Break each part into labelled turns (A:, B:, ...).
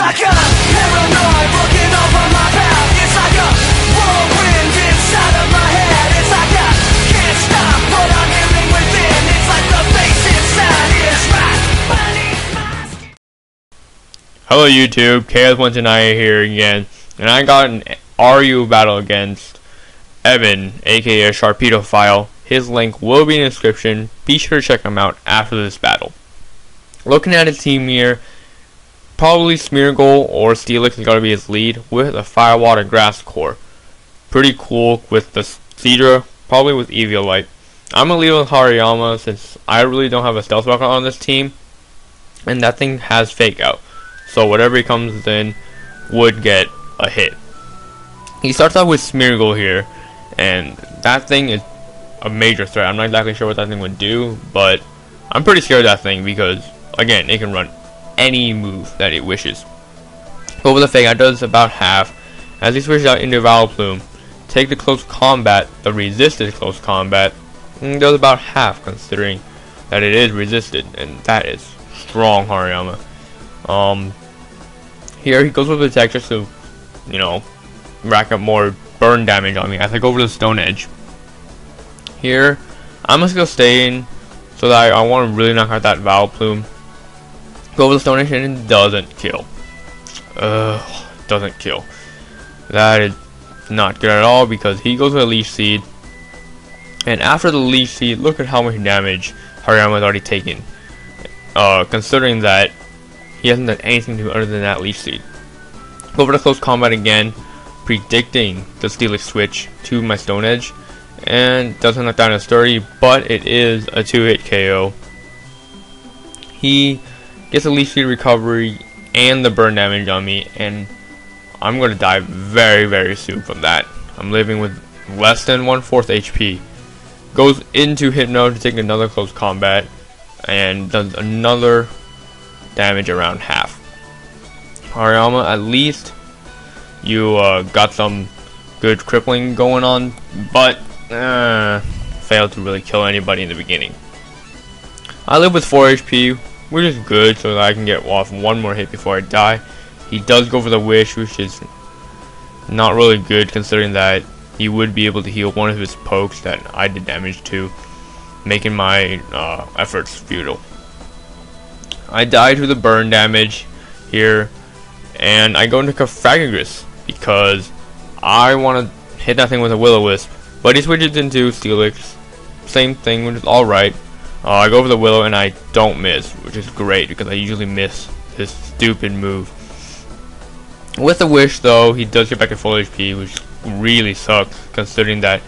A: like a paranoid looking over my path. It's like a whirlwind inside of my head. It's like I can't stop what I'm hearing within. It's like the bass inside is right beneath my skin.
B: Hello YouTube, KDUBZ here again, and I got an RU battle against Evan, aka Sharpedophile. His link will be in the description. Be sure to check him out after this battle. Looking at his team here, probably Smeargle or Steelix is going to be his lead with a Firewater Grass core. Pretty cool with the Cedra, probably with Eviolite. I'm going to leave with Hariyama since I really don't have a Stealth Rocket on this team, and that thing has Fake Out. So whatever he comes in would get a hit. He starts out with Smeargle here, and that thing is a major threat. I'm not exactly sure what that thing would do, but I'm pretty scared of that thing because, again, it can run any move that it wishes. But with the Fake Out does about half. As he switches out into Vileplume, take the close combat, the resisted close combat, does about half considering that it is resisted, and that is strong Hariyama. Here he goes with the Protect just to, you know, rack up more burn damage on me as I go over the Stone Edge. Here, I'm just gonna stay in so that I want to really knock out that Vileplume. Go over the Stone Edge and it doesn't kill. Doesn't kill. That is not good at all because he goes with a Leaf Seed. And after the Leaf Seed, look at how much damage Hariyama has already taken. Considering that he hasn't done anything to other than that Leaf Seed. Go over to Close Combat again, predicting the Steelix switch to my Stone Edge. And doesn't knock down a Sturdy, but it is a 2-hit KO. He gets a Leaf Seed recovery and the burn damage on me, and I'm going to die very, very soon from that. I'm living with less than 1/4 HP. Goes into Hypno to take another Close Combat, and does another damage around half. Hariyama, at least you got some good crippling going on, but failed to really kill anybody in the beginning. I live with 4 HP, which is good so that I can get off one more hit before I die. He does go for the Wish, which is not really good considering that he would be able to heal one of his pokes that I did damage to, making my efforts futile. I die to the burn damage here, and I go into Kwthegreat because I want to hit that thing with a Will-O-Wisp, but he switches into Steelix. Same thing, which is alright. I go for the Willow and I don't miss, which is great because I usually miss this stupid move. With the Wish though, he does get back to full HP, which really sucks considering that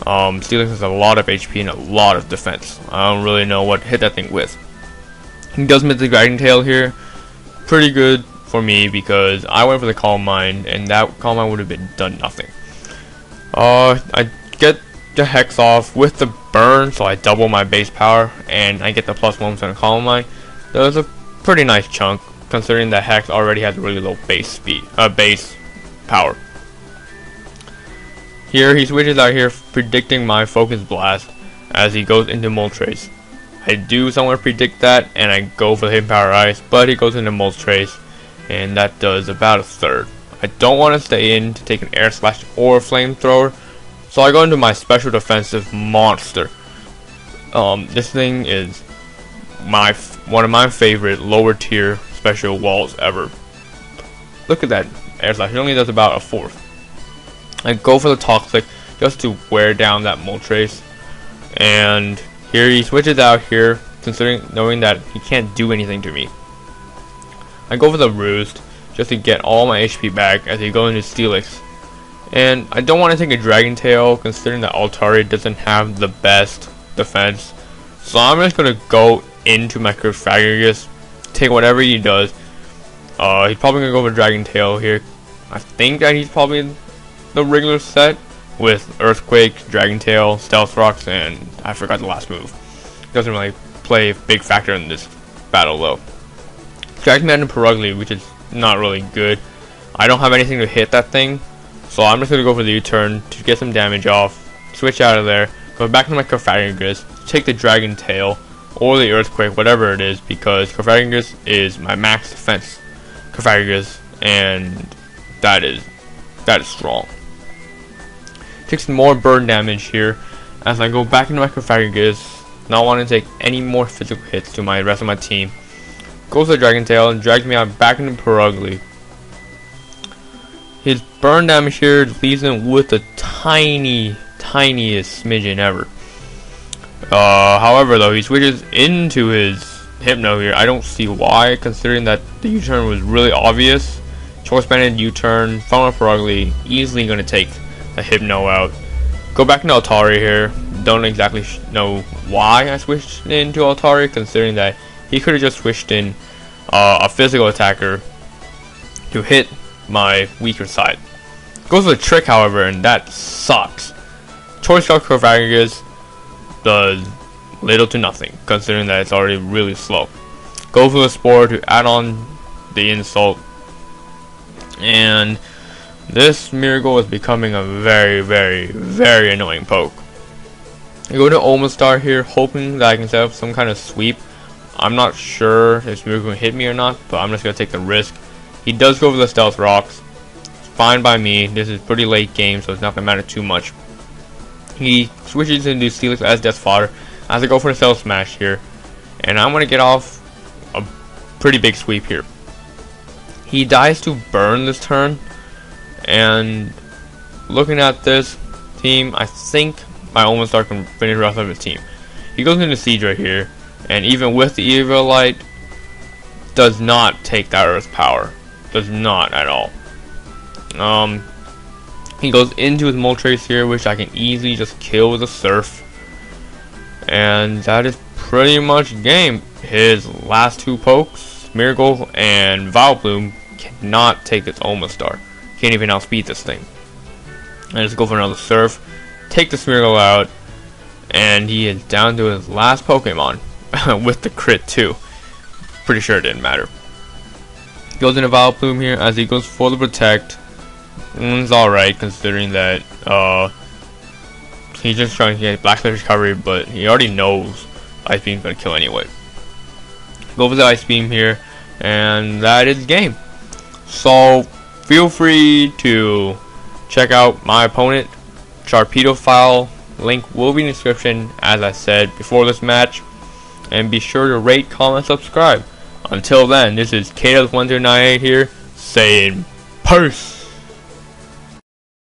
B: Steelix has a lot of HP and a lot of defense. I don't really know what to hit that thing with. He does miss the Dragon Tail here. Pretty good for me because I went for the Calm Mind, and that Calm Mind would have been done nothing. I get the Hex off with the burn, so I double my base power, and I get the +1 on Calm Mind. That was a pretty nice chunk considering that Hex already has really low base power. Here he switches out here, predicting my Focus Blast as he goes into Moltres. I do somewhat predict that, and I go for the Hidden Power Ice, but he goes into Moltres, and that does about a third. I don't want to stay in to take an Air Slash or Flamethrower, so I go into my Special Defensive Monster. This thing is one of my favorite lower tier special walls ever. Look at that Air Slash, it only does about a fourth. I go for the Toxic just to wear down that Moltres, and here he switches out here, knowing that he can't do anything to me. I go for the Roost just to get all my HP back as he goes into Steelix. And I don't want to take a Dragon Tail considering that Altari doesn't have the best defense. So I'm just going to go into my Kwthegreat, take whatever he does. He's probably going to go for Dragon Tail here. I think that he's probably the regular set with Earthquake, Dragon Tail, Stealth Rocks, and I forgot the last move. Doesn't really play a big factor in this battle though. Dragman and Perugly, which is not really good. I don't have anything to hit that thing, so I'm just going to go for the U-turn to get some damage off, switch out of there, go back to my Kwthegreat, take the Dragon Tail, or the Earthquake, whatever it is, because Kwthegreat is my max defense Kwthegreat, and that is strong. Take some more burn damage here as I go back into my Kwthegreat, not wanting to take any more physical hits to my rest of my team. Goes to the Dragon Tail and drags me out back into Kwthegreat. His burn damage here leaves him with the tiniest smidgen ever. However, though, he switches into his Hypno here. I don't see why, considering that the U-turn was really obvious. Choice banded U-turn from a Kwthegreat, easily going to take the Hypno out. Go back into Altari here. Don't exactly know why I switched into Altari, considering that he could have just switched in a physical attacker to hit my weaker side. Goes to the trick, however, and that sucks. Choice Scout Kwthegreat does little to nothing, considering that it's already really slow. Go for the Spore to add on the insult, and this Miracle is becoming a very annoying poke. I go to Omastar here, hoping that I can set up some kind of sweep. I'm not sure if this Miracle can hit me or not, but I'm just going to take the risk. He does go for the Stealth Rocks. It's fine by me. This is pretty late game, so it's not going to matter too much. He switches into Steelix as Death Fodder as I go for the Stealth Smash here. And I'm going to get off a pretty big sweep here. He dies to burn this turn. And looking at this team, I think my Omastar can finish the rest of his team. He goes into Siege right here. And even with the Evil Light, does not take that Earth power. Does not at all. He goes into his Moltres here, which I can easily just kill with a Surf. And that is pretty much game. His last two pokes, Miracle and Vileplume, cannot take this Omastar. Can't even outspeed this thing. I just go for another Surf, take this Miracle out, and he is down to his last Pokemon with the crit too. Pretty sure it didn't matter. Goes into Vileplume here as he goes for the Protect. It's alright, considering that he's just trying to get Black Slash recovery, but he already knows Ice Beam's gonna kill anyway. Go for the Ice Beam here, and that is game. So feel free to check out my opponent, Sharpedophile. Link will be in the description, as I said before this match. And be sure to rate, comment, subscribe. Until then, this is KDUBZ1098 here, saying peace.